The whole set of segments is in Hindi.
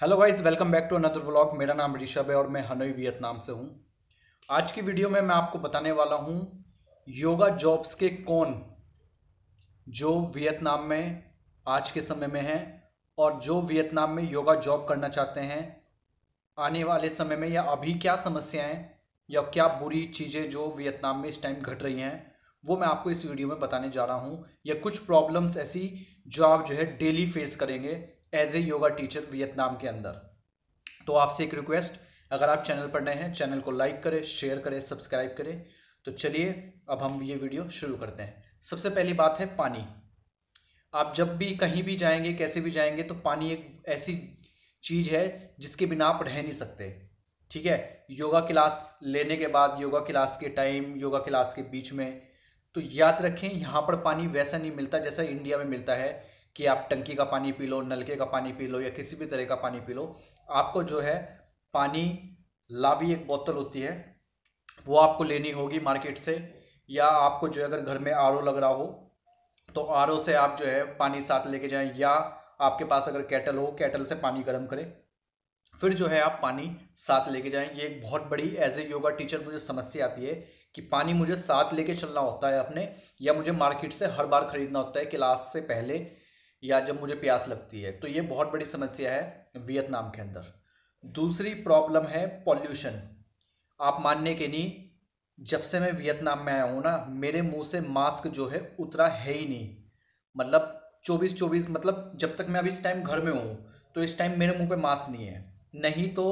Hello guys, welcome back to another vlog. मेरा नाम ऋषभ है और मैं हनोई वियतनाम से हूँ। आज की वीडियो में मैं आपको बताने वाला हूँ योगा जॉब्स के कौन जो वियतनाम में आज के समय में हैं और जो वियतनाम में योगा जॉब करना चाहते हैं। आने वाले समय में या अभी क्या समस्याएं या क्या बुरी चीज़ें जो वियतनाम में इस टाइम घट रही हैं, वो मैं आपको इस वीडियो में बताने जा रहा हूँ। या कुछ प्रॉब्लम्स ऐसी जो आप जो है डेली फेस करेंगे as a yoga teacher Vietnam के अंदर। तो आपसे एक रिक्वेस्ट, अगर आप चैनल पर नए हैं चैनल को लाइक करें, शेयर करें, सब्सक्राइब करें। तो चलिए अब हम ये वीडियो शुरू करते हैं। सबसे पहली बात है पानी। आप जब भी कहीं भी जाएंगे, कैसे भी जाएंगे, तो पानी एक ऐसी चीज है जिसके बिना आप रह नहीं सकते। ठीक है। योगा क्लास लेने के बाद, योगा क्लास के टाइम, योगा क्लास के बीच में, तो याद रखें यहाँ पर पानी वैसा नहीं मिलता जैसा इंडिया में मिलता है कि आप टंकी का पानी पी लो, नलके का पानी पी लो या किसी भी तरह का पानी पी लो। आपको जो है पानी, लावी एक बोतल होती है, वो आपको लेनी होगी मार्केट से। या आपको जो है अगर घर में आरओ लग रहा हो तो आरओ से आप जो है पानी साथ लेके जाएं, या आपके पास अगर केटल हो, केटल से पानी गर्म करें, फिर जो है आप पानी साथ लेके जाएं। ये एक बहुत बड़ी एज ए योगा टीचर मुझे समस्या आती है कि पानी मुझे साथ लेके चलना होता है अपने, या मुझे मार्केट से हर बार खरीदना होता है क्लास से पहले या जब मुझे प्यास लगती है। तो ये बहुत बड़ी समस्या है वियतनाम के अंदर। दूसरी प्रॉब्लम है पॉल्यूशन। आप मानने के नहीं, जब से मैं वियतनाम में आया हूँ ना, मेरे मुंह से मास्क जो है उतरा है ही नहीं। मतलब 24-24, मतलब जब तक मैं अभी इस टाइम घर में हूँ तो इस टाइम मेरे मुंह पे मास्क नहीं है। नहीं तो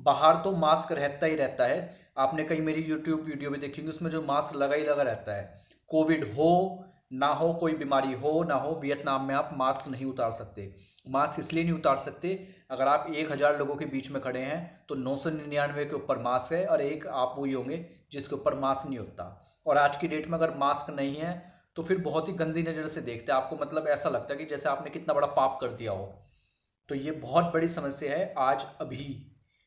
बाहर तो मास्क रहता ही रहता है। आपने कहीं मेरी यूट्यूब वीडियो में देखेंगे, उसमें जो मास्क लगा ही लगा रहता है। कोविड हो ना हो, कोई बीमारी हो ना हो, वियतनाम में आप मास्क नहीं उतार सकते। मास्क इसलिए नहीं उतार सकते, अगर आप 1,000 लोगों के बीच में खड़े हैं तो 999 के ऊपर मास्क है और एक आप वही होंगे जिसके ऊपर मास्क नहीं होता। और आज की डेट में अगर मास्क नहीं है तो फिर बहुत ही गंदी नज़र से देखते हैं आपको। मतलब ऐसा लगता है कि जैसे आपने कितना बड़ा पाप कर दिया हो। तो ये बहुत बड़ी समस्या है आज अभी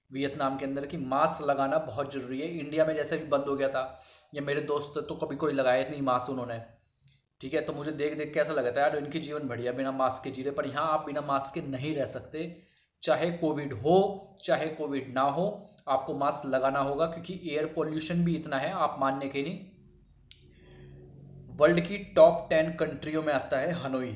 वियतनाम के अंदर कि मास्क लगाना बहुत ज़रूरी है। इंडिया में जैसे भी बंद हो गया था, या मेरे दोस्त तो कभी कोई लगाया नहीं मास्क उन्होंने। ठीक है, तो मुझे देख देख के ऐसा लगा था यार इनकी जीवन बढ़िया, बिना मास्क के जी रहे। पर यहाँ आप बिना मास्क के नहीं रह सकते, चाहे कोविड हो चाहे कोविड ना हो, आपको मास्क लगाना होगा। क्योंकि एयर पोल्यूशन भी इतना है, आप मानने के नहीं। वर्ल्ड की टॉप 10 कंट्रियों में आता है हनोई।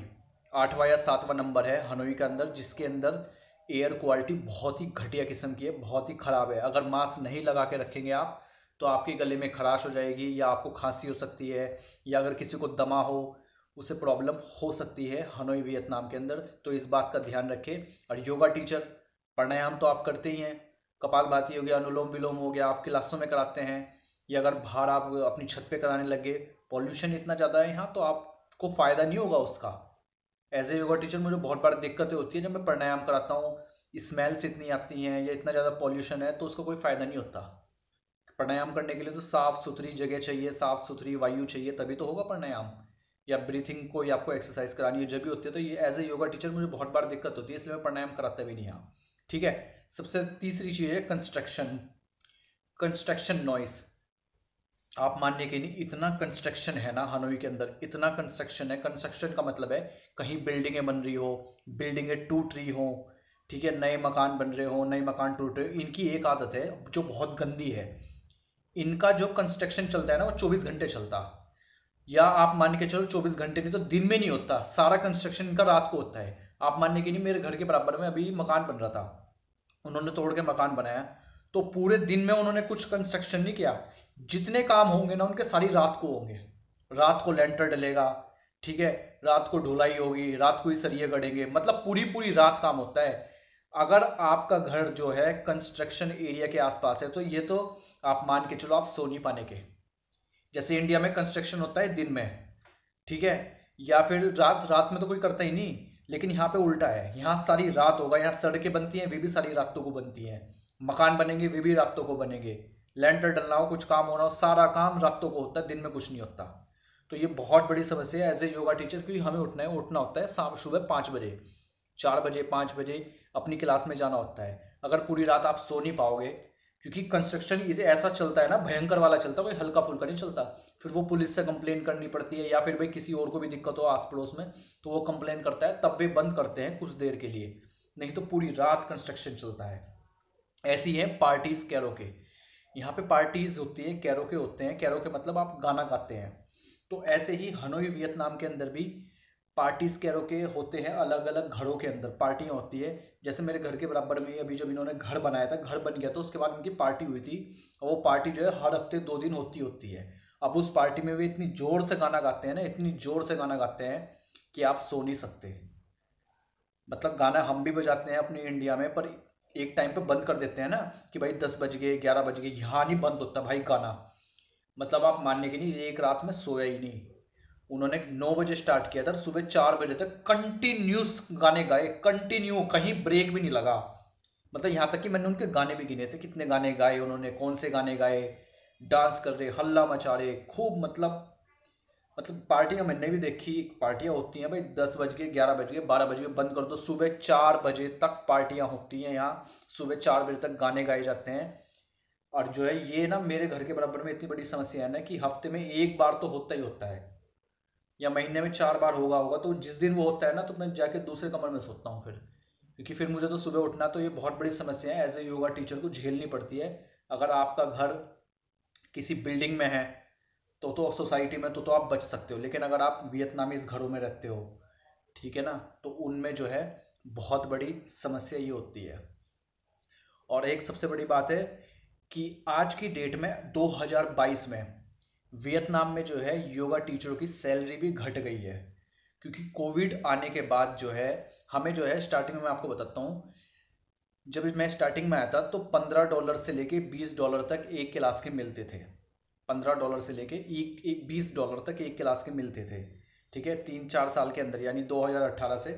8वां या 7वां नंबर है हनोई के अंदर, जिसके अंदर एयर क्वालिटी बहुत ही घटिया किस्म की है, बहुत ही ख़राब है। अगर मास्क नहीं लगा के रखेंगे आप तो आपके गले में खराश हो जाएगी, या आपको खांसी हो सकती है, या अगर किसी को दमा हो उसे प्रॉब्लम हो सकती है हनोई वियतनाम के अंदर। तो इस बात का ध्यान रखें। और योगा टीचर, प्राणायाम तो आप करते ही हैं, कपालभाति हो गया, अनुलोम विलोम हो गया, आप क्लासों में कराते हैं, या अगर बाहर आप अपनी छत पे कराने लगे। पॉल्यूशन इतना ज़्यादा है यहाँ, तो आपको फ़ायदा नहीं होगा उसका। एज ए योगा टीचर मुझे बहुत बार दिक्कतें होती है जब मैं प्राणायाम कराता हूँ, स्मेल्स इतनी आती हैं या इतना ज़्यादा पॉल्यूशन है, तो उसका कोई फ़ायदा नहीं होता। प्राणायाम करने के लिए तो साफ़ सुथरी जगह चाहिए, साफ़ सुथरी वायु चाहिए, तभी तो होगा प्राणायाम। या ब्रीथिंग कोई आपको एक्सरसाइज करानी है जब भी होती है। तो ये एज ए योगा टीचर मुझे बहुत बार दिक्कत होती है, इसलिए मैं प्राणायाम कराता भी नहीं यहाँ। ठीक है। सबसे तीसरी चीज़ है कंस्ट्रक्शन। Construction noise. आप मानने के नहीं, इतना कंस्ट्रक्शन है ना हनोई के अंदर, इतना कंस्ट्रक्शन है। कंस्ट्रक्शन का मतलब है कहीं बिल्डिंगें बन रही हो, बिल्डिंगें टूट रही हो, ठीक है, नए मकान बन रहे हो, नए मकान टूट रहे हो। इनकी एक आदत है जो बहुत गंदी है, इनका जो कंस्ट्रक्शन चलता है ना वो 24 घंटे चलता। या आप मान के चलो 24 घंटे नहीं तो दिन में नहीं होता, सारा कंस्ट्रक्शन इनका रात को होता है। आप मानने के नहीं, मेरे घर के बराबर में अभी मकान बन रहा था, उन्होंने तोड़ के मकान बनाया, तो पूरे दिन में उन्होंने कुछ कंस्ट्रक्शन नहीं किया। जितने काम होंगे ना उनके सारी रात को होंगे। रात को लेंटर डलेगा, ठीक है, रात को ढुलाई होगी, रात को ही सरिये गड़ेंगे, मतलब पूरी पूरी रात काम होता है। अगर आपका घर जो है कंस्ट्रक्शन एरिया के आसपास है तो ये तो आप मान के चलो आप सो नहीं पाने के। जैसे इंडिया में कंस्ट्रक्शन होता है दिन में, ठीक है, या फिर रात रात में तो कोई करता ही नहीं, लेकिन यहाँ पे उल्टा है, यहाँ सारी रात होगा। यहाँ सड़कें बनती हैं वे भी सारी रातों को बनती हैं, मकान बनेंगे वे भी रातों को बनेंगे, लेंटर डलना हो, कुछ काम होना हो, सारा काम रातों को होता है, दिन में कुछ नहीं होता। तो ये बहुत बड़ी समस्या है एज ए योगा टीचर, क्योंकि हमें उठना होता है शाम सुबह 5 बजे, 4 बजे, 5 बजे अपनी क्लास में जाना होता है। अगर पूरी रात आप सो नहीं पाओगे, क्योंकि कंस्ट्रक्शन इसे ऐसा चलता है ना, भयंकर वाला चलता है, कोई हल्का फुल्का नहीं चलता। फिर वो पुलिस से कंप्लेन करनी पड़ती है, या फिर भाई किसी और को भी दिक्कत हो आस पड़ोस में तो वो कंप्लेन करता है, तब वे बंद करते हैं कुछ देर के लिए। नहीं तो पूरी रात कंस्ट्रक्शन चलता है। ऐसी है पार्टीज कैरोके। यहाँ पे पार्टीज होती है, कैरोके होते हैं। कैरोके मतलब आप गाना गाते हैं। तो ऐसे ही हनोई वियतनाम के अंदर भी पार्टीज कैरोके होते हैं। अलग अलग घरों के अंदर पार्टियां होती है। जैसे मेरे घर के बराबर में अभी जब इन्होंने घर बनाया था, घर बन गया तो उसके बाद इनकी पार्टी हुई थी। और वो पार्टी जो है हर हफ्ते 2 दिन होती होती है। अब उस पार्टी में वे इतनी जोर से गाना गाते हैं ना, इतनी जोर से गाना गाते हैं कि आप सो नहीं सकते। मतलब गाना हम भी बजाते हैं अपनी इंडिया में, पर एक टाइम पे बंद कर देते हैं ना कि भाई 10 बज गए, 11 बज गए। यहाँ नहीं बंद होता भाई गाना। मतलब आप मानने की नहीं, एक रात में सोया ही नहीं। उन्होंने 9 बजे स्टार्ट किया था, सुबह 4 बजे तक कंटिन्यूस गाने गाए, कंटिन्यू, कहीं ब्रेक भी नहीं लगा। मतलब यहाँ तक कि मैंने उनके गाने भी गिने थे, कितने गाने गाए उन्होंने, कौन से गाने गाए। डांस कर रहे, हल्ला मचा रहे खूब। मतलब पार्टियां मैंने भी देखी। पार्टियां होती हैं भाई 10 बज के, 11 बज के, 12 बज के बंद कर दो, सुबह 4 बजे तक पार्टियां होती हैं यहाँ। सुबह 4 बजे तक गाने गाए जाते हैं। और जो है ये ना मेरे घर के बराबर में इतनी बड़ी समस्या है ना कि हफ्ते में एक बार तो होता ही होता है, या महीने में 4 बार होगा होगा। तो जिस दिन वो होता है ना तो मैं जाके दूसरे कमरे में सोता हूँ फिर, क्योंकि फिर मुझे तो सुबह उठना। तो ये बहुत बड़ी समस्या है, एज ए योगा टीचर को झेलनी पड़ती है। अगर आपका घर किसी बिल्डिंग में है तो सोसाइटी में तो आप बच सकते हो। लेकिन अगर आप वियतनामीज घरों में रहते हो, ठीक है ना, तो उनमें जो है बहुत बड़ी समस्या ये होती है। और एक सबसे बड़ी बात है कि आज की डेट में 2022 में वियतनाम में जो है योगा टीचरों की सैलरी भी घट गई है। क्योंकि कोविड आने के बाद जो है हमें जो है, स्टार्टिंग में मैं आपको बताता हूँ, जब मैं स्टार्टिंग में आया था तो $15 से लेके $20 तक एक क्लास के मिलते थे। $15 से लेके $20 तक एक क्लास के मिलते थे। ठीक है, 3-4 साल के अंदर, यानी 2018 से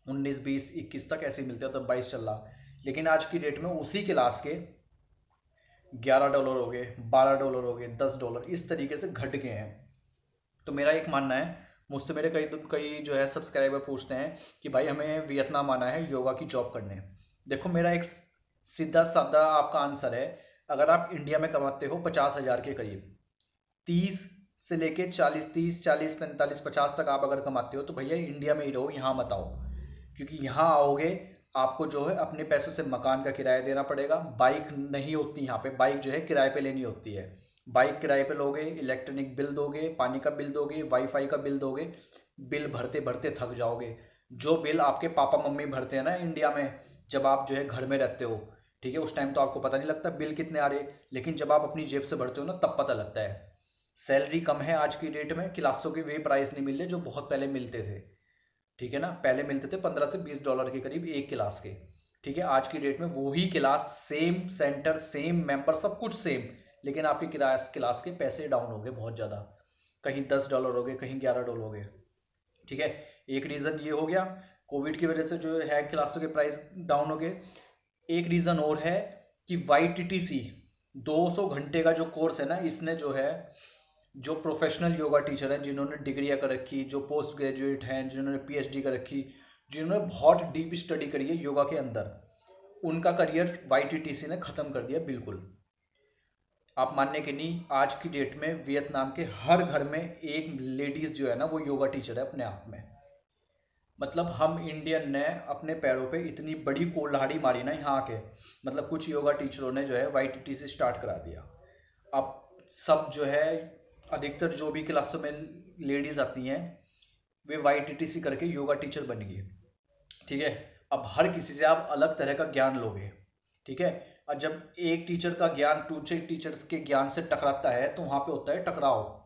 19, 20, 21 तक ऐसे ही मिलते हैं, तब 22 चल रहा। लेकिन आज की डेट में उसी क्लास के $11 हो गए, $12 हो गए, $10 इस तरीके से घट गए हैं। तो मेरा एक मानना है, मुझसे मेरे कई कई जो है सब्सक्राइबर पूछते हैं कि भाई हमें वियतनाम आना है योगा की जॉब करने। देखो मेरा एक सीधा साधा आपका आंसर है। अगर आप इंडिया में कमाते हो 50,000 के करीब, 30 से लेके 40, 30, 40, 45, 50 तक आप अगर कमाते हो तो भैया इंडिया में ही रहो, यहाँ मत आओ। क्योंकि यहाँ आओगे आपको जो है अपने पैसों से मकान का किराया देना पड़ेगा। बाइक नहीं होती यहाँ पे, बाइक जो है किराए पे लेनी होती है। बाइक किराए पे लोगे, इलेक्ट्रॉनिक बिल दोगे, पानी का बिल दोगे, वाईफाई का बिल दोगे। बिल भरते भरते थक जाओगे। जो बिल आपके पापा मम्मी भरते हैं ना इंडिया में, जब आप जो है घर में रहते हो, ठीक है, उस टाइम तो आपको पता नहीं लगता बिल कितने आ रहे। लेकिन जब आप अपनी जेब से भरते हो ना तब पता लगता है। सैलरी कम है आज की डेट में, क्लासों के वे प्राइस नहीं मिल रहे जो बहुत पहले मिलते थे। ठीक है ना, पहले मिलते थे $15 से $20 के करीब एक क्लास के। ठीक है, आज की डेट में वही class, same centre, same member, सब कुछ सेम, लेकिन आपकी क्लास के पैसे डाउन हो गए बहुत ज़्यादा। कहीं $10 हो गए, कहीं $11 हो गए। ठीक है, एक रीज़न ये हो गया, कोविड की वजह से जो है क्लासों के प्राइस डाउन हो गए। एक रीज़न और है कि YTTC 200 घंटे का जो कोर्स है ना, इसने जो है, जो प्रोफेशनल योगा टीचर हैं, जिन्होंने डिग्रियां कर रखी, जो पोस्ट ग्रेजुएट हैं, जिन्होंने PhD कर रखी, जिन्होंने बहुत डीप स्टडी करी है योगा के अंदर, उनका करियर YTTC ने ख़त्म कर दिया बिल्कुल। आप मानने के नहीं, आज की डेट में वियतनाम के हर घर में एक लेडीज़ जो है ना वो योगा टीचर है अपने आप में। मतलब हम इंडियन ने अपने पैरों पे इतनी बड़ी कोल्हाड़ी मारी ना यहाँ के, मतलब कुछ योगा टीचरों ने जो है YTTC स्टार्ट करा दिया। अब सब जो है, अधिकतर जो भी क्लासों में लेडीज आती हैं वे YTTC करके योगा टीचर बन गई। ठीक है, अब हर किसी से आप अलग तरह का ज्ञान लोगे। ठीक है, और जब एक टीचर का ज्ञान दूसरे टीचर्स के ज्ञान से टकराता है तो वहाँ पे होता है टकराव।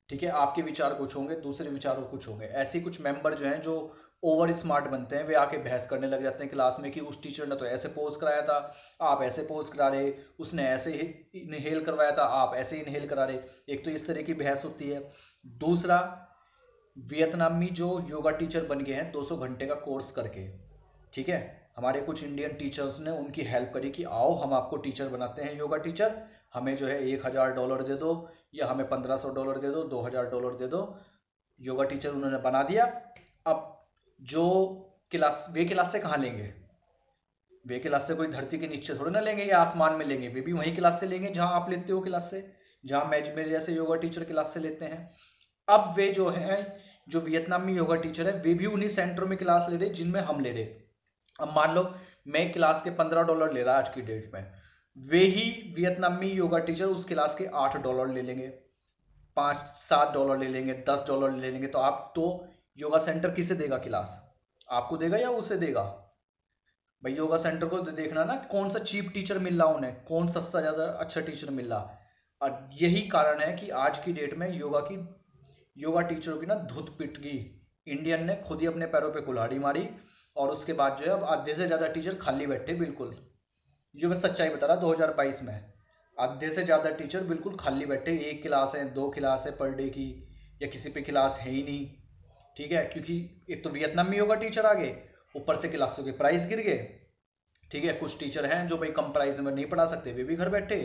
ठीक है, आपके विचार कुछ होंगे, दूसरे विचार कुछ होंगे। ऐसे कुछ मेंबर जो हैं जो ओवर स्मार्ट बनते हैं, वे आके बहस करने लग जाते हैं क्लास में कि उस टीचर ने तो ऐसे पोज कराया था, आप ऐसे पोज करा रहे, उसने ऐसे इनहेल करवाया था, आप ऐसे इनहेल करा रहे। एक तो इस तरह की बहस होती है। दूसरा, वियतनामी जो योगा टीचर बन गए हैं 200 घंटे का कोर्स करके, ठीक है, हमारे कुछ इंडियन टीचर्स ने उनकी हेल्प करी कि आओ हम आपको टीचर बनाते हैं, योगा टीचर, हमें जो है $1,000 दे दो, या हमें $1,500 दे दो, $2,000 दे दो। योगा टीचर उन्होंने बना दिया। अब जो वे क्लास से कहाँ लेंगे? वे क्लास से कोई धरती के नीचे थोड़ी ना लेंगे या आसमान में लेंगे, वे भी वही क्लास से लेंगे जहां आप लेते हो क्लास से, जहां मैं मेरे जैसे योगा टीचर क्लास से लेते हैं। अब वे जो है, जो वियतनामी योगा टीचर है, वे भी उन्हीं सेंटरों में क्लास ले रहे जिनमें हम ले रहे। अब मान लो मैं क्लास के $15 ले रहा आज की डेट में, वे ही वियतनामी योगा टीचर उस क्लास के $8 ले लेंगे, $5-7 ले लेंगे, $10 ले लेंगे। तो आप तो योगा सेंटर किसे देगा क्लास, आपको देगा या उसे देगा? भाई योगा सेंटर को देखना ना कौन सा चीप टीचर मिल रहा उन्हें, कौन सस्ता ज़्यादा अच्छा टीचर मिल रहा। और यही कारण है कि आज की डेट में योगा टीचरों की ना धुत पिट गई। इंडियन ने खुद ही अपने पैरों पे कुल्हाड़ी मारी और उसके बाद जो है अब आधे से ज़्यादा टीचर खाली बैठे। बिल्कुल जो मैं सच्चाई बता रहा 2022 में आधे से ज़्यादा टीचर बिल्कुल खाली बैठे। एक क्लास है, 2 क्लास है पर डे की, या किसी पे क्लास है ही नहीं। ठीक है, क्योंकि एक तो वियतनामी योगा टीचर आ गए, ऊपर से क्लासों के प्राइस गिर गए। ठीक है, कुछ टीचर हैं जो भाई कम प्राइस में नहीं पढ़ा सकते, वे भी घर बैठे।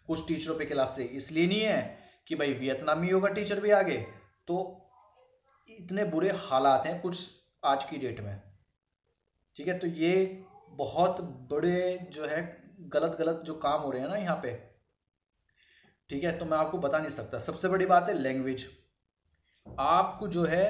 कुछ टीचरों पे क्लास से इसलिए नहीं है कि भाई वियतनामी योगा टीचर भी आ गए। तो इतने बुरे हालात हैं कुछ आज की डेट में। ठीक है, तो ये बहुत बड़े जो है गलत गलत जो काम हो रहे हैं ना यहाँ पे। ठीक है, तो मैं आपको बता नहीं सकता। सबसे बड़ी बात है लैंग्वेज। आपको जो है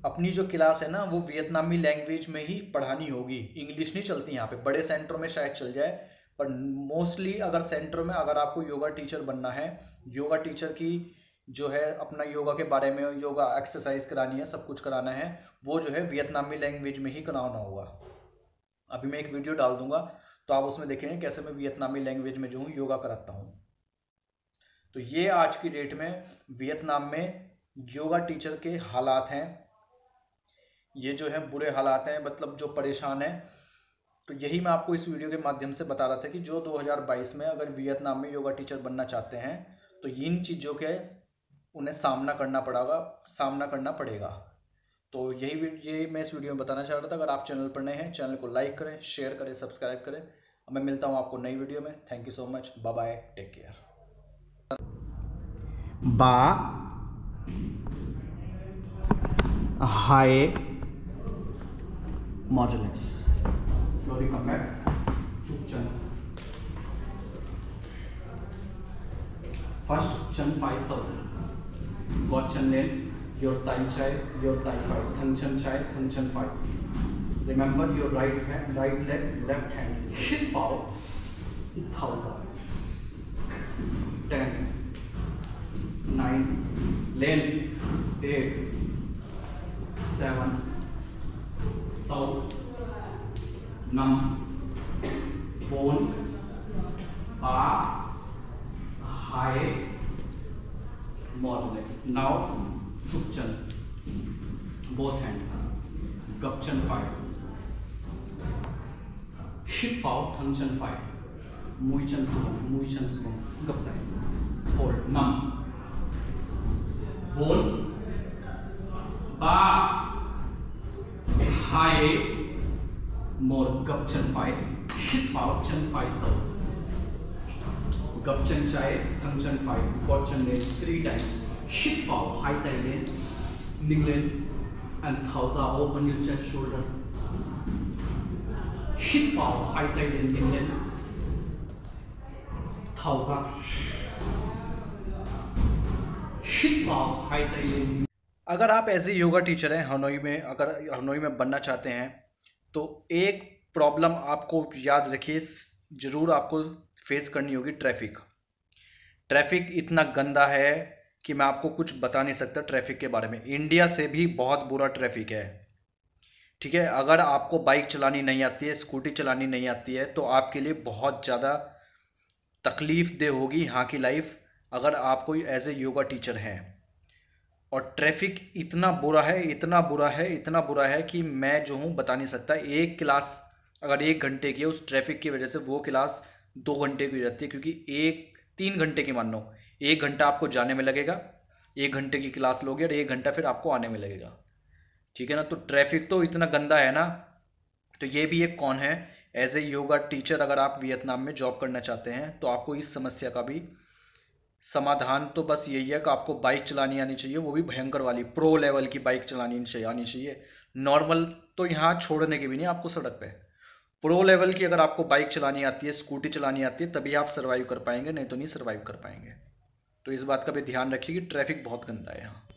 अपनी जो क्लास है ना वो वियतनामी लैंग्वेज में ही पढ़ानी होगी, इंग्लिश नहीं चलती यहाँ पे। बड़े सेंटरों में शायद चल जाए, पर मोस्टली अगर सेंटरों में अगर आपको योगा टीचर बनना है, योगा टीचर की जो है अपना योगा के बारे में योगा एक्सरसाइज करानी है, सब कुछ कराना है, वो जो है वियतनामी लैंग्वेज में ही कराना होगा। अभी मैं एक वीडियो डाल दूंगा तो आप उसमें देखेंगे कैसे मैं वियतनामी लैंग्वेज में जो हूँ योगा कराता हूँ। तो ये आज की डेट में वियतनाम में योगा टीचर के हालात हैं, ये जो है बुरे हालात हैं, मतलब जो परेशान है। तो यही मैं आपको इस वीडियो के माध्यम से बता रहा था कि जो 2022 में अगर वियतनाम में योगा टीचर बनना चाहते हैं तो इन चीज़ों के उन्हें सामना करना पड़ेगा। तो यही मैं इस वीडियो में बताना चाह रहा था। अगर आप चैनल पर नए हैं, चैनल को लाइक करें, शेयर करें, सब्सक्राइब करें। मैं मिलता हूँ आपको नई वीडियो में। Thank you so much, bye bye, take care. बा हाय मॉडुलस Slowly come back. Chukchan. First Chan Phai Sau. Got Chan Len, your Thai Chai, your Thai Phai. Thang Chan Chai, Thang Chan Phai. Remember your right hand, right leg, left hand. Hip Phao. 1000. 10. 9. Len. 8. 7. Sau. Năm. 4. 3. 2. Modulus. Now Chuk Chan. Both hand. Gup Chan 5. Hip Phao Thang Chan 5. Mui Chan Subong. Gup Tai. Hold. Năm. 4. 3. 2. Một gập chân phải, hít vào chân phải sâu, gập chân trái, thẳng chân phải, gót chân lên 3 times, hít vào hai tay lên, nâng lên, and tháo ra, open your chest shoulder, hít vào hai tay lên, nâng lên, tháo ra, hít vào hai tay lên। अगर आप एज ए योगा टीचर हैं हनोई में, अगर हनोई में बनना चाहते हैं तो एक प्रॉब्लम आपको याद रखिए, ज़रूर आपको फेस करनी होगी। ट्रैफिक इतना गंदा है कि मैं आपको कुछ बता नहीं सकता ट्रैफिक के बारे में। इंडिया से भी बहुत बुरा ट्रैफिक है। ठीक है, अगर आपको बाइक चलानी नहीं आती है, स्कूटी चलानी नहीं आती है, तो आपके लिए बहुत ज़्यादा तकलीफ दे होगी यहाँ की लाइफ, अगर आप कोई एज ए योगा टीचर हैं। और ट्रैफिक इतना बुरा है कि मैं जो हूँ बता नहीं सकता। एक क्लास अगर 1 घंटे की है, उस ट्रैफिक की वजह से वो क्लास 2 घंटे की हो जाती है, क्योंकि 3 घंटे की मान लो, 1 घंटा आपको जाने में लगेगा, 1 घंटे की क्लास लोगे और 1 घंटा फिर आपको आने में लगेगा। ठीक है ना, तो ट्रैफिक तो इतना गंदा है ना। तो ये भी एक कौन है, एज ए योगा टीचर अगर आप वियतनाम में जॉब करना चाहते हैं तो आपको इस समस्या का भी समाधान तो बस यही है कि आपको बाइक चलानी आनी चाहिए, वो भी भयंकर वाली प्रो लेवल की बाइक चलानी आनी चाहिए। नॉर्मल तो यहाँ छोड़ने की भी नहीं आपको सड़क पे, प्रो लेवल की अगर आपको बाइक चलानी आती है, स्कूटी चलानी आती है, तभी आप सर्वाइव कर पाएंगे, नहीं तो नहीं सर्वाइव कर पाएंगे। तो इस बात का भी ध्यान रखिए कि ट्रैफिक बहुत गंदा है यहाँ।